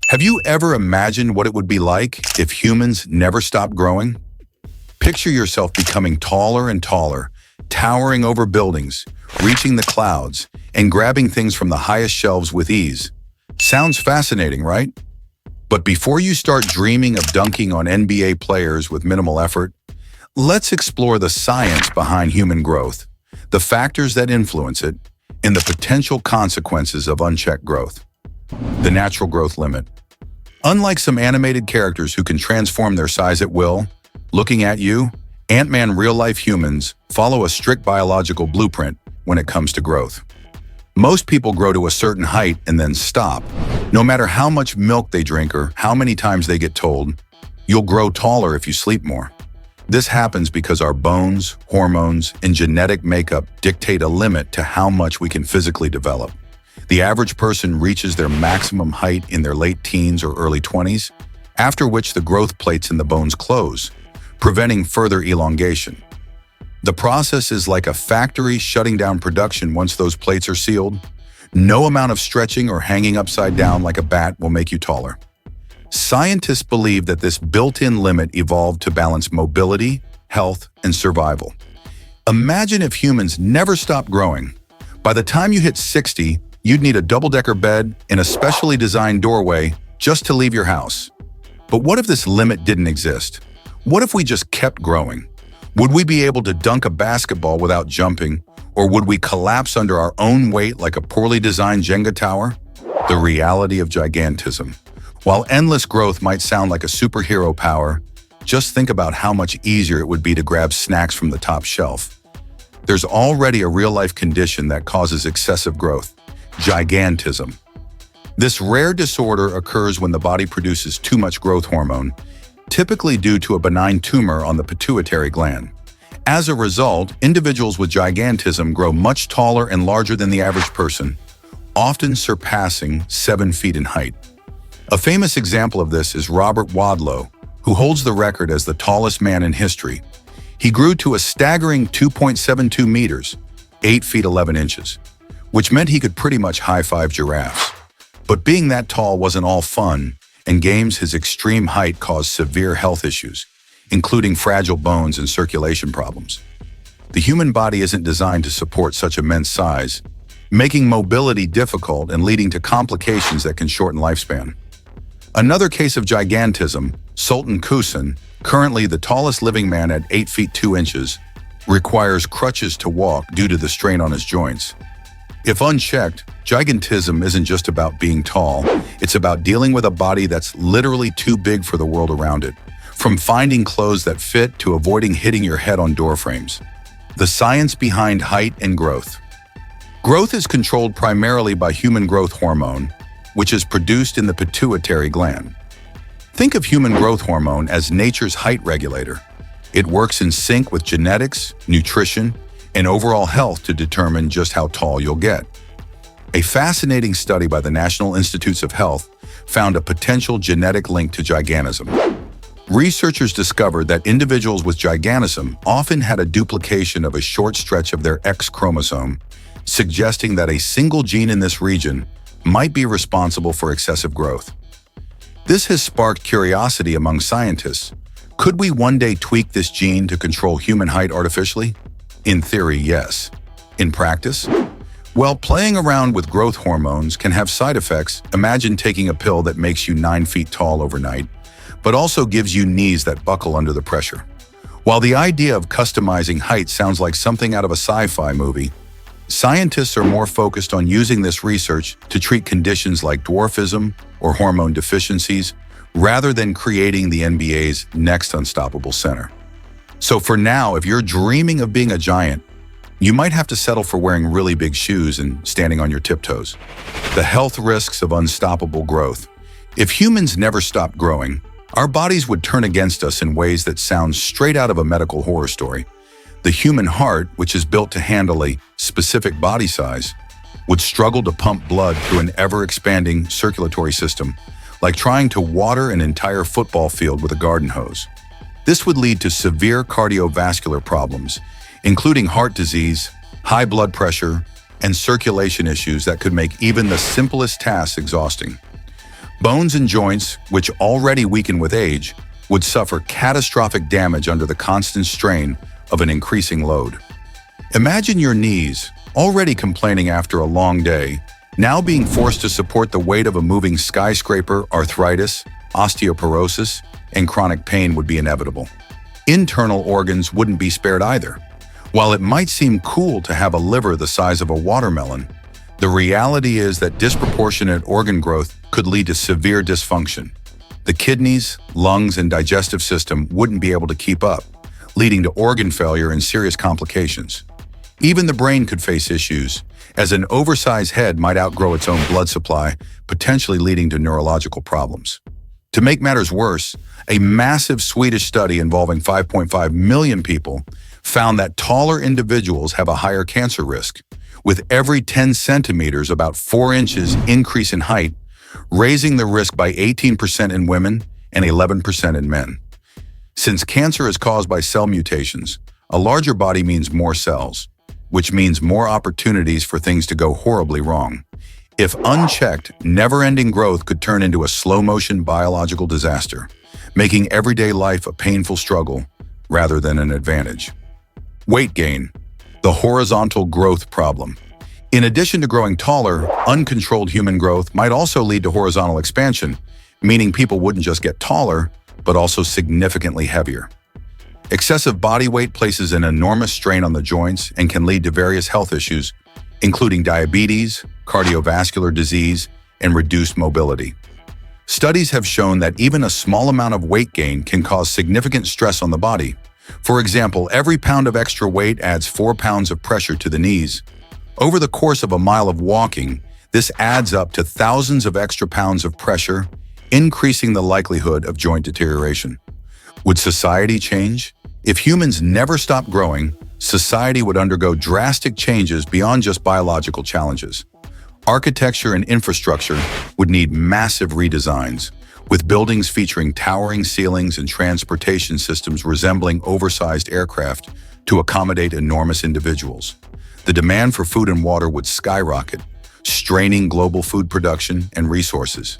Have you ever imagined what it would be like if humans never stopped growing? Picture yourself becoming taller and taller, towering over buildings, reaching the clouds, and grabbing things from the highest shelves with ease. Sounds fascinating, right? But before you start dreaming of dunking on NBA players with minimal effort, let's explore the science behind human growth, the factors that influence it, and the potential consequences of unchecked growth. The natural growth limit. Unlike some animated characters who can transform their size at will, looking at you, Ant-Man real-life humans follow a strict biological blueprint when it comes to growth. Most people grow to a certain height and then stop. No matter how much milk they drink or how many times they get told, you'll grow taller if you sleep more. This happens because our bones, hormones, and genetic makeup dictate a limit to how much we can physically develop. The average person reaches their maximum height in their late teens or early 20s, after which the growth plates in the bones close, preventing further elongation. The process is like a factory shutting down production once those plates are sealed. No amount of stretching or hanging upside down like a bat will make you taller. Scientists believe that this built-in limit evolved to balance mobility, health, and survival. Imagine if humans never stopped growing. By the time you hit 60, you'd need a double-decker bed and a specially designed doorway just to leave your house. But what if this limit didn't exist? What if we just kept growing? Would we be able to dunk a basketball without jumping, or would we collapse under our own weight like a poorly designed Jenga tower? The reality of gigantism. While endless growth might sound like a superhero power, just think about how much easier it would be to grab snacks from the top shelf. There's already a real-life condition that causes excessive growth: gigantism. This rare disorder occurs when the body produces too much growth hormone, typically due to a benign tumor on the pituitary gland. As a result, individuals with gigantism grow much taller and larger than the average person, often surpassing 7 feet in height. A famous example of this is Robert Wadlow, who holds the record as the tallest man in history. He grew to a staggering 2.72 meters, 8 feet 11 inches, which meant he could pretty much high-five giraffes. But being that tall wasn't all fun, and his extreme height caused severe health issues, including fragile bones and circulation problems. The human body isn't designed to support such immense size, making mobility difficult and leading to complications that can shorten lifespan. Another case of gigantism, Sultan Kusin, currently the tallest living man at 8 feet 2 inches, requires crutches to walk due to the strain on his joints. If unchecked, gigantism isn't just about being tall, it's about dealing with a body that's literally too big for the world around it. From finding clothes that fit to avoiding hitting your head on door frames. The science behind height and growth. Growth is controlled primarily by human growth hormone, which is produced in the pituitary gland. Think of human growth hormone as nature's height regulator. It works in sync with genetics, nutrition, and overall health to determine just how tall you'll get. A fascinating study by the National Institutes of Health found a potential genetic link to gigantism. Researchers discovered that individuals with gigantism often had a duplication of a short stretch of their X chromosome, suggesting that a single gene in this region might be responsible for excessive growth. This has sparked curiosity among scientists. Could we one day tweak this gene to control human height artificially? In theory, yes. In practice? Well, playing around with growth hormones can have side effects. Imagine taking a pill that makes you 9 feet tall overnight, but also gives you knees that buckle under the pressure. While the idea of customizing height sounds like something out of a sci-fi movie, scientists are more focused on using this research to treat conditions like dwarfism or hormone deficiencies, rather than creating the NBA's next unstoppable center. So for now, if you're dreaming of being a giant, you might have to settle for wearing really big shoes and standing on your tiptoes. The health risks of unstoppable growth. If humans never stopped growing, our bodies would turn against us in ways that sound straight out of a medical horror story. The human heart, which is built to handle a specific body size, would struggle to pump blood through an ever-expanding circulatory system, like trying to water an entire football field with a garden hose. This would lead to severe cardiovascular problems, including heart disease, high blood pressure, and circulation issues that could make even the simplest tasks exhausting. Bones and joints, which already weaken with age, would suffer catastrophic damage under the constant strain of an increasing load. Imagine your knees, already complaining after a long day, now being forced to support the weight of a moving skyscraper. Arthritis, osteoporosis, and chronic pain would be inevitable. Internal organs wouldn't be spared either. While it might seem cool to have a liver the size of a watermelon, the reality is that disproportionate organ growth could lead to severe dysfunction. The kidneys, lungs, and digestive system wouldn't be able to keep up, leading to organ failure and serious complications. Even the brain could face issues, as an oversized head might outgrow its own blood supply, potentially leading to neurological problems. To make matters worse, a massive Swedish study involving 5.5 million people found that taller individuals have a higher cancer risk, with every 10 centimeters about 4 inches increase in height, raising the risk by 18% in women and 11% in men. Since cancer is caused by cell mutations, a larger body means more cells, which means more opportunities for things to go horribly wrong. If unchecked, never-ending growth could turn into a slow-motion biological disaster, making everyday life a painful struggle rather than an advantage. Weight gain, the horizontal growth problem. In addition to growing taller, uncontrolled human growth might also lead to horizontal expansion, meaning people wouldn't just get taller, but also significantly heavier. Excessive body weight places an enormous strain on the joints and can lead to various health issues, including diabetes, cardiovascular disease, and reduced mobility. Studies have shown that even a small amount of weight gain can cause significant stress on the body. For example, every pound of extra weight adds 4 pounds of pressure to the knees. Over the course of a mile of walking, this adds up to thousands of extra pounds of pressure, increasing the likelihood of joint deterioration. Would society change? If humans never stopped growing, society would undergo drastic changes beyond just biological challenges. Architecture and infrastructure would need massive redesigns, with buildings featuring towering ceilings and transportation systems resembling oversized aircraft to accommodate enormous individuals. The demand for food and water would skyrocket, straining global food production and resources.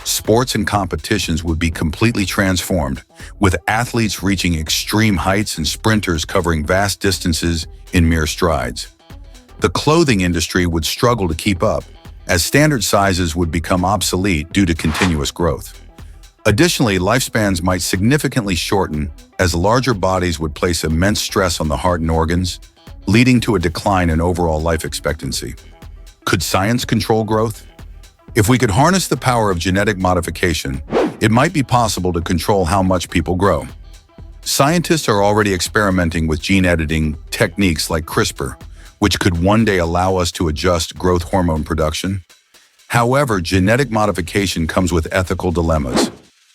Sports and competitions would be completely transformed, with athletes reaching extreme heights and sprinters covering vast distances in mere strides. The clothing industry would struggle to keep up, as standard sizes would become obsolete due to continuous growth. Additionally, lifespans might significantly shorten, as larger bodies would place immense stress on the heart and organs, leading to a decline in overall life expectancy. Could science control growth? If we could harness the power of genetic modification, it might be possible to control how much people grow. Scientists are already experimenting with gene editing techniques like CRISPR, which could one day allow us to adjust growth hormone production. However, genetic modification comes with ethical dilemmas.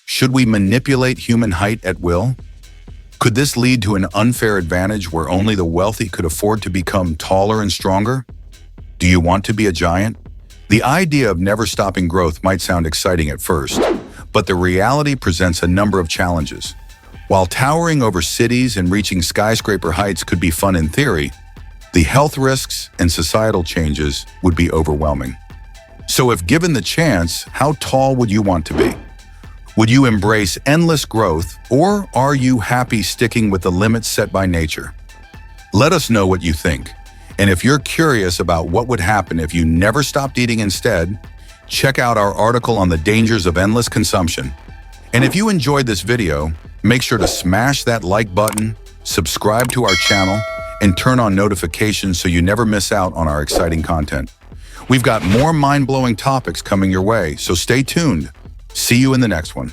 Should we manipulate human height at will? Could this lead to an unfair advantage where only the wealthy could afford to become taller and stronger? Do you want to be a giant? The idea of never stopping growth might sound exciting at first, but the reality presents a number of challenges. While towering over cities and reaching skyscraper heights could be fun in theory, the health risks and societal changes would be overwhelming. So if given the chance, how tall would you want to be? Would you embrace endless growth, or are you happy sticking with the limits set by nature? Let us know what you think. And if you're curious about what would happen if you never stopped eating instead, check out our article on the dangers of endless consumption. And if you enjoyed this video, make sure to smash that like button, subscribe to our channel, and turn on notifications so you never miss out on our exciting content. We've got more mind-blowing topics coming your way, so stay tuned. See you in the next one.